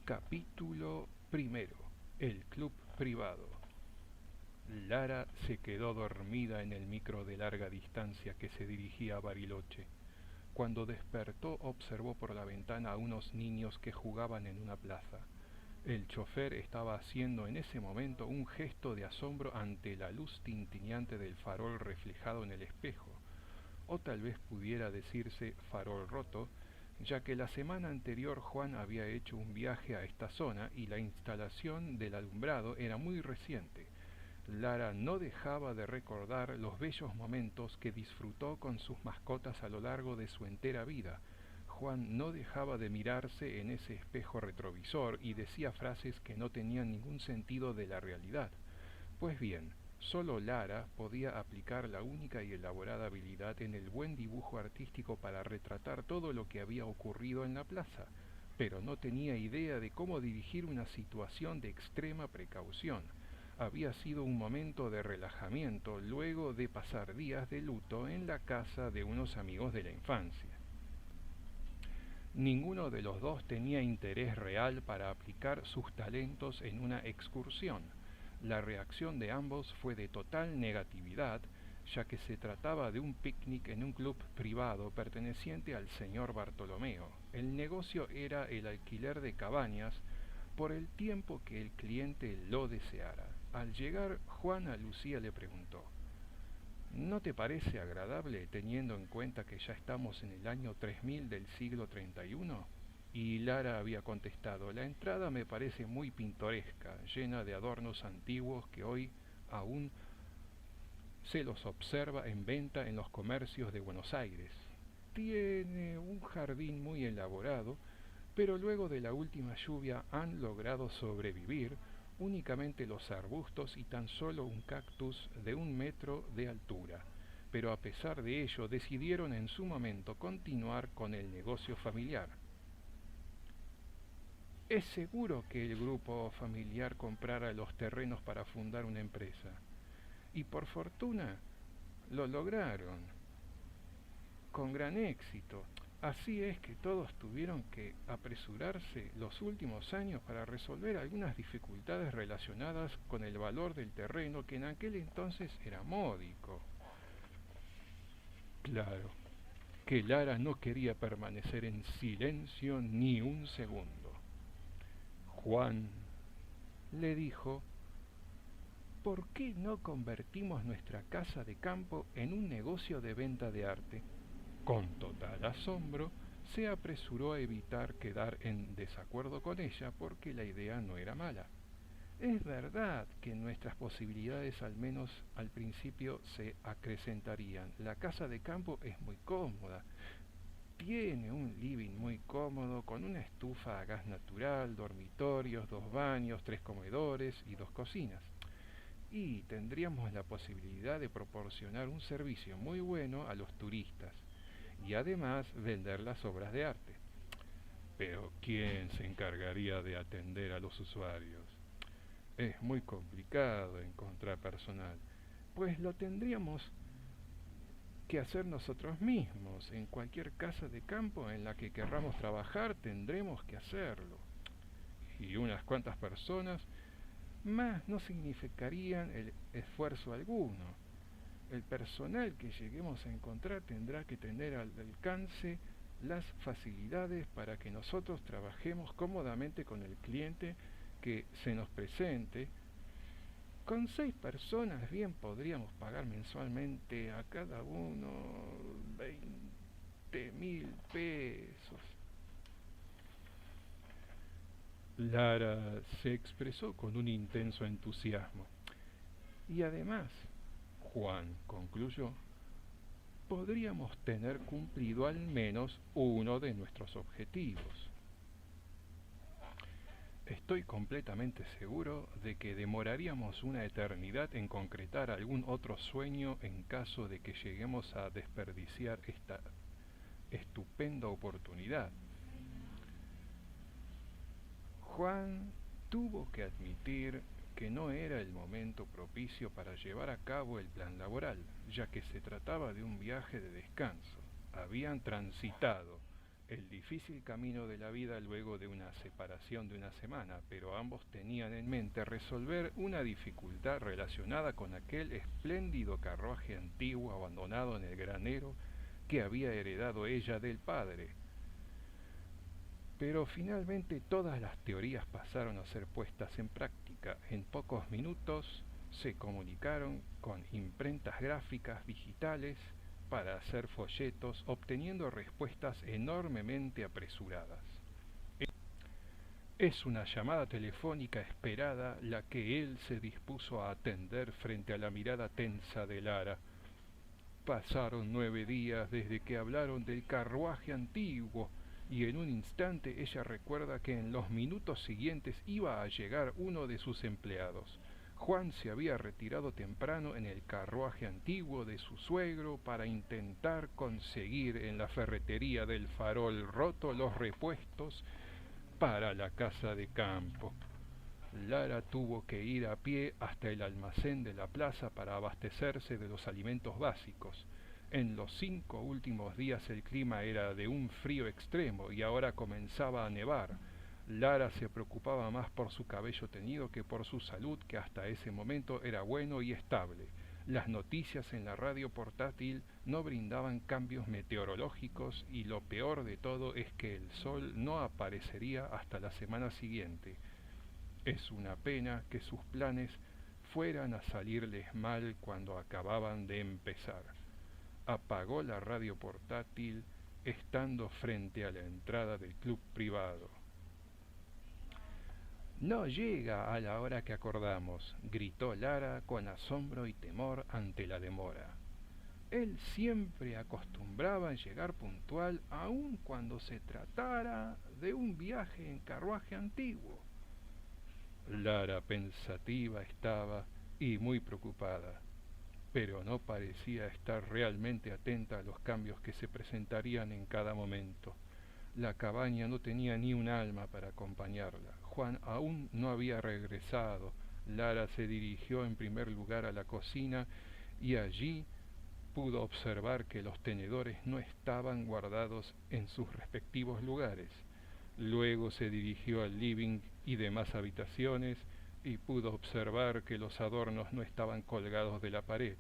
Capítulo primero. El club privado. Lara se quedó dormida en el micro de larga distancia que se dirigía a Bariloche. Cuando despertó observó por la ventana a unos niños que jugaban en una plaza. El chofer estaba haciendo en ese momento un gesto de asombro ante la luz tintineante del farol reflejado en el espejo, o tal vez pudiera decirse farol roto, ya que la semana anterior Juan había hecho un viaje a esta zona y la instalación del alumbrado era muy reciente. Lara no dejaba de recordar los bellos momentos que disfrutó con sus mascotas a lo largo de su entera vida. Juan no dejaba de mirarse en ese espejo retrovisor y decía frases que no tenían ningún sentido de la realidad. Pues bien, solo Lara podía aplicar la única y elaborada habilidad en el buen dibujo artístico para retratar todo lo que había ocurrido en la plaza, pero no tenía idea de cómo dirigir una situación de extrema precaución. Había sido un momento de relajamiento luego de pasar días de luto en la casa de unos amigos de la infancia. Ninguno de los dos tenía interés real para aplicar sus talentos en una excursión. La reacción de ambos fue de total negatividad, ya que se trataba de un picnic en un club privado perteneciente al señor Bartolomeo. El negocio era el alquiler de cabañas por el tiempo que el cliente lo deseara. Al llegar, Juan a Lucía le preguntó: ¿No te parece agradable teniendo en cuenta que ya estamos en el año 3000 del siglo 31? Y Lara había contestado: la entrada me parece muy pintoresca, llena de adornos antiguos que hoy aún se los observa en venta en los comercios de Buenos Aires. Tiene un jardín muy elaborado, pero luego de la última lluvia han logrado sobrevivir únicamente los arbustos y tan solo un cactus de 1 metro de altura. Pero a pesar de ello decidieron en su momento continuar con el negocio familiar. Es seguro que el grupo familiar comprara los terrenos para fundar una empresa. Y por fortuna lo lograron, con gran éxito. Así es que todos tuvieron que apresurarse los últimos años para resolver algunas dificultades relacionadas con el valor del terreno, que en aquel entonces era módico. Claro, que Lara no quería permanecer en silencio ni un segundo. Juan le dijo: ¿por qué no convertimos nuestra casa de campo en un negocio de venta de arte? Con total asombro, se apresuró a evitar quedar en desacuerdo con ella porque la idea no era mala. Es verdad que nuestras posibilidades, al menos al principio, se acrecentarían. La casa de campo es muy cómoda. Tiene un living muy cómodo con una estufa a gas natural, dormitorios, 2 baños, 3 comedores y 2 cocinas. Y tendríamos la posibilidad de proporcionar un servicio muy bueno a los turistas y además vender las obras de arte. Pero ¿quién se encargaría de atender a los usuarios? Es muy complicado encontrar personal, pues lo tendríamos que hacer nosotros mismos. En cualquier casa de campo en la que querramos trabajar tendremos que hacerlo. Y unas cuantas personas más no significarían el esfuerzo alguno. El personal que lleguemos a encontrar tendrá que tener al alcance las facilidades para que nosotros trabajemos cómodamente con el cliente que se nos presente. Con 6 personas bien podríamos pagar mensualmente a cada uno 20.000 pesos. Lara se expresó con un intenso entusiasmo. Y además, Juan concluyó, podríamos tener cumplido al menos uno de nuestros objetivos. Estoy completamente seguro de que demoraríamos una eternidad en concretar algún otro sueño en caso de que lleguemos a desperdiciar esta estupenda oportunidad. Juan tuvo que admitir que no era el momento propicio para llevar a cabo el plan laboral, ya que se trataba de un viaje de descanso. Habían transitado el difícil camino de la vida luego de una separación de una semana, pero ambos tenían en mente resolver una dificultad relacionada con aquel espléndido carruaje antiguo abandonado en el granero que había heredado ella del padre. Pero finalmente todas las teorías pasaron a ser puestas en práctica. En pocos minutos se comunicaron con imprentas gráficas digitales para hacer folletos, obteniendo respuestas enormemente apresuradas. Es una llamada telefónica esperada la que él se dispuso a atender frente a la mirada tensa de Lara. Pasaron 9 días desde que hablaron del carruaje antiguo, y en un instante ella recuerda que en los minutos siguientes iba a llegar uno de sus empleados. Juan se había retirado temprano en el carruaje antiguo de su suegro para intentar conseguir en la ferretería del Farol Roto los repuestos para la casa de campo. Lara tuvo que ir a pie hasta el almacén de la plaza para abastecerse de los alimentos básicos. En los 5 últimos días el clima era de un frío extremo y ahora comenzaba a nevar. Lara se preocupaba más por su cabello teñido que por su salud, que hasta ese momento era bueno y estable. Las noticias en la radio portátil no brindaban cambios meteorológicos y lo peor de todo es que el sol no aparecería hasta la semana siguiente. Es una pena que sus planes fueran a salirles mal cuando acababan de empezar. Apagó la radio portátil estando frente a la entrada del club privado. No llega a la hora que acordamos, gritó Lara con asombro y temor ante la demora. Él siempre acostumbraba a llegar puntual aun cuando se tratara de un viaje en carruaje antiguo. Lara pensativa estaba y muy preocupada, pero no parecía estar realmente atenta a los cambios que se presentarían en cada momento. La cabaña no tenía ni un alma para acompañarla. Juan aún no había regresado. Lara se dirigió en primer lugar a la cocina y allí pudo observar que los tenedores no estaban guardados en sus respectivos lugares. Luego se dirigió al living y demás habitaciones y pudo observar que los adornos no estaban colgados de la pared.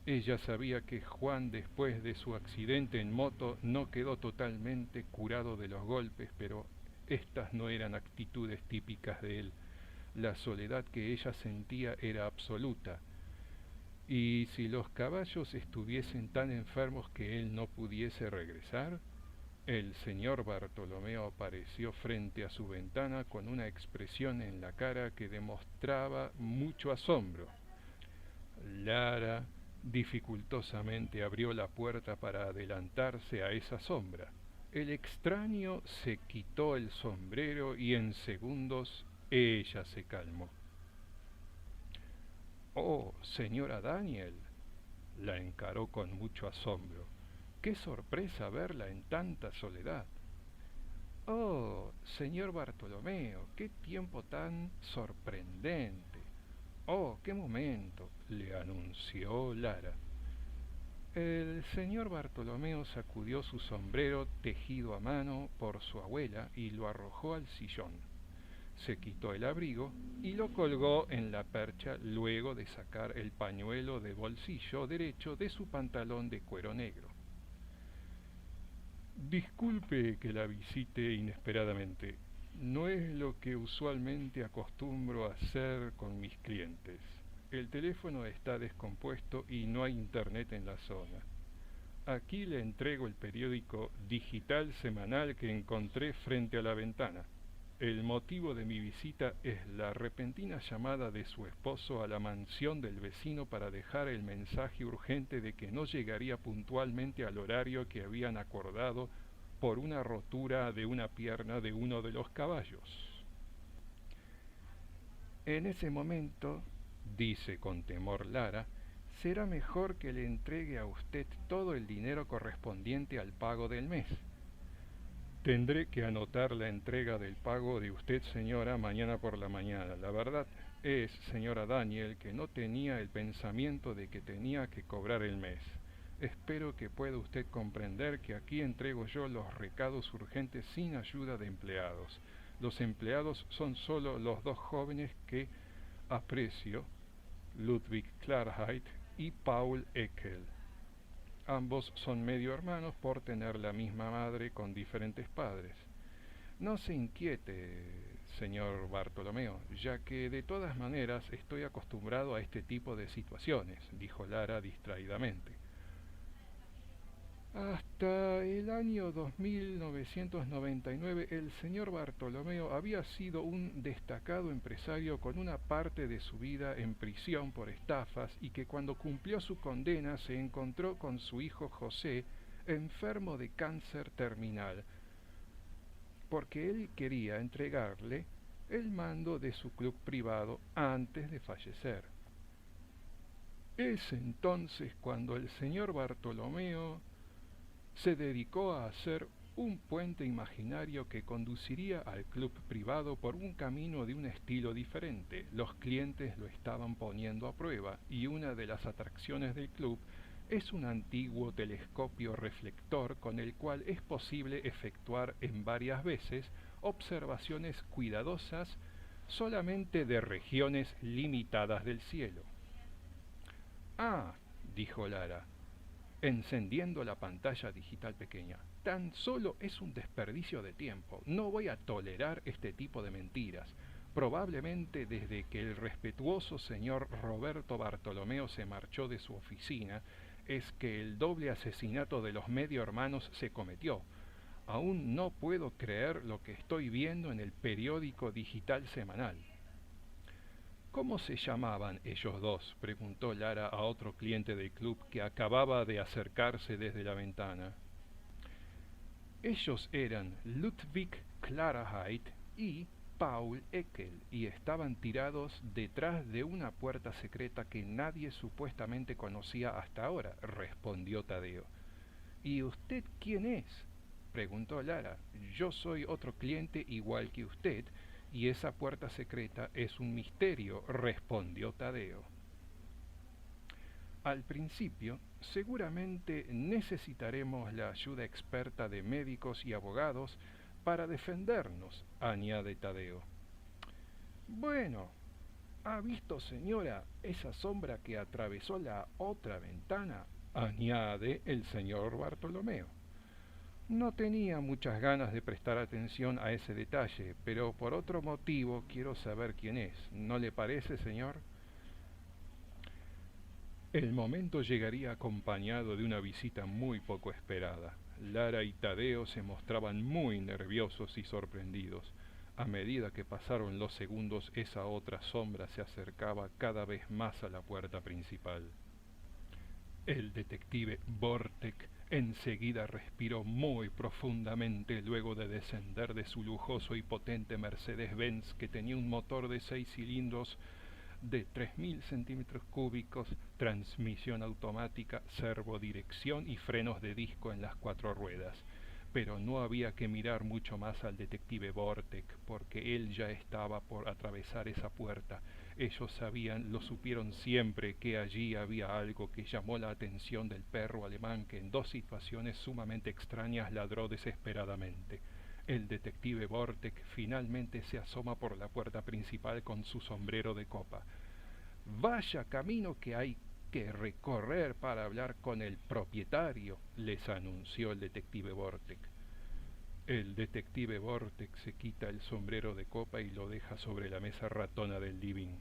Ella sabía que Juan, después de su accidente en moto, no quedó totalmente curado de los golpes, pero estas no eran actitudes típicas de él. La soledad que ella sentía era absoluta. ¿Y si los caballos estuviesen tan enfermos que él no pudiese regresar? El señor Bartolomeo apareció frente a su ventana con una expresión en la cara que demostraba mucho asombro. Lara dificultosamente abrió la puerta para adelantarse a esa sombra. El extraño se quitó el sombrero y en segundos ella se calmó. «Oh, señora Daniel», la encaró con mucho asombro. «Qué sorpresa verla en tanta soledad». «Oh, señor Bartolomeo, qué tiempo tan sorprendente». «Oh, qué momento», le anunció Lara. El señor Bartolomeo sacudió su sombrero tejido a mano por su abuela y lo arrojó al sillón. Se quitó el abrigo y lo colgó en la percha luego de sacar el pañuelo de bolsillo derecho de su pantalón de cuero negro. «Disculpe que la visite inesperadamente. No es lo que usualmente acostumbro a hacer con mis clientes. El teléfono está descompuesto y no hay internet en la zona. Aquí le entrego el periódico digital semanal que encontré frente a la ventana. El motivo de mi visita es la repentina llamada de su esposo a la mansión del vecino para dejar el mensaje urgente de que no llegaría puntualmente al horario que habían acordado por una rotura de una pierna de uno de los caballos». En ese momento, dice con temor Lara, será mejor que le entregue a usted todo el dinero correspondiente al pago del mes. Tendré que anotar la entrega del pago de usted, señora, mañana por la mañana. La verdad es, señora Daniel, que no tenía el pensamiento de que tenía que cobrar el mes. Espero que pueda usted comprender que aquí entrego yo los recados urgentes sin ayuda de empleados. Los empleados son solo los dos jóvenes que aprecio, Ludwig Klarheit y Paul Eckel. Ambos son medio hermanos por tener la misma madre con diferentes padres. No se inquiete, señor Bartolomeo, ya que de todas maneras estoy acostumbrado a este tipo de situaciones, dijo Lara distraídamente. Hasta el año 2999 el señor Bartolomeo había sido un destacado empresario con una parte de su vida en prisión por estafas y que cuando cumplió su condena se encontró con su hijo José enfermo de cáncer terminal, porque él quería entregarle el mando de su club privado antes de fallecer. Es entonces cuando el señor Bartolomeo se dedicó a hacer un puente imaginario que conduciría al club privado por un camino de un estilo diferente. Los clientes lo estaban poniendo a prueba y una de las atracciones del club es un antiguo telescopio reflector con el cual es posible efectuar en varias veces observaciones cuidadosas solamente de regiones limitadas del cielo. Ah, dijo Lara, encendiendo la pantalla digital pequeña. Tan solo es un desperdicio de tiempo. No voy a tolerar este tipo de mentiras. Probablemente desde que el respetuoso señor Roberto Bartolomeo se marchó de su oficina, es que el doble asesinato de los medio hermanos se cometió. Aún no puedo creer lo que estoy viendo en el periódico digital semanal. ¿Cómo se llamaban ellos dos?, preguntó Lara a otro cliente del club que acababa de acercarse desde la ventana. Ellos eran Ludwig Klarheit y Paul Eckel y estaban tirados detrás de una puerta secreta que nadie supuestamente conocía hasta ahora, respondió Tadeo. ¿Y usted quién es?, preguntó Lara. Yo soy otro cliente igual que usted, y esa puerta secreta es un misterio, respondió Tadeo. Al principio, seguramente necesitaremos la ayuda experta de médicos y abogados para defendernos, añade Tadeo. Bueno, ¿ha visto, señora, esa sombra que atravesó la otra ventana?, añade el señor Bartolomeo. No tenía muchas ganas de prestar atención a ese detalle, pero por otro motivo quiero saber quién es. ¿No le parece, señor? El momento llegaría acompañado de una visita muy poco esperada. Lara y Tadeo se mostraban muy nerviosos y sorprendidos. A medida que pasaron los segundos, esa otra sombra se acercaba cada vez más a la puerta principal. El detective Vortek enseguida respiró muy profundamente luego de descender de su lujoso y potente Mercedes-Benz que tenía un motor de 6 cilindros de 3.000 centímetros cúbicos, transmisión automática, servodirección y frenos de disco en las 4 ruedas. Pero no había que mirar mucho más al detective Vortek, porque él ya estaba por atravesar esa puerta. Ellos sabían, lo supieron siempre, que allí había algo que llamó la atención del perro alemán que en 2 situaciones sumamente extrañas ladró desesperadamente. El detective Vortek finalmente se asoma por la puerta principal con su sombrero de copa. «Vaya camino que hay que recorrer para hablar con el propietario», les anunció el detective Vortek. El detective Vortek se quita el sombrero de copa y lo deja sobre la mesa ratona del living.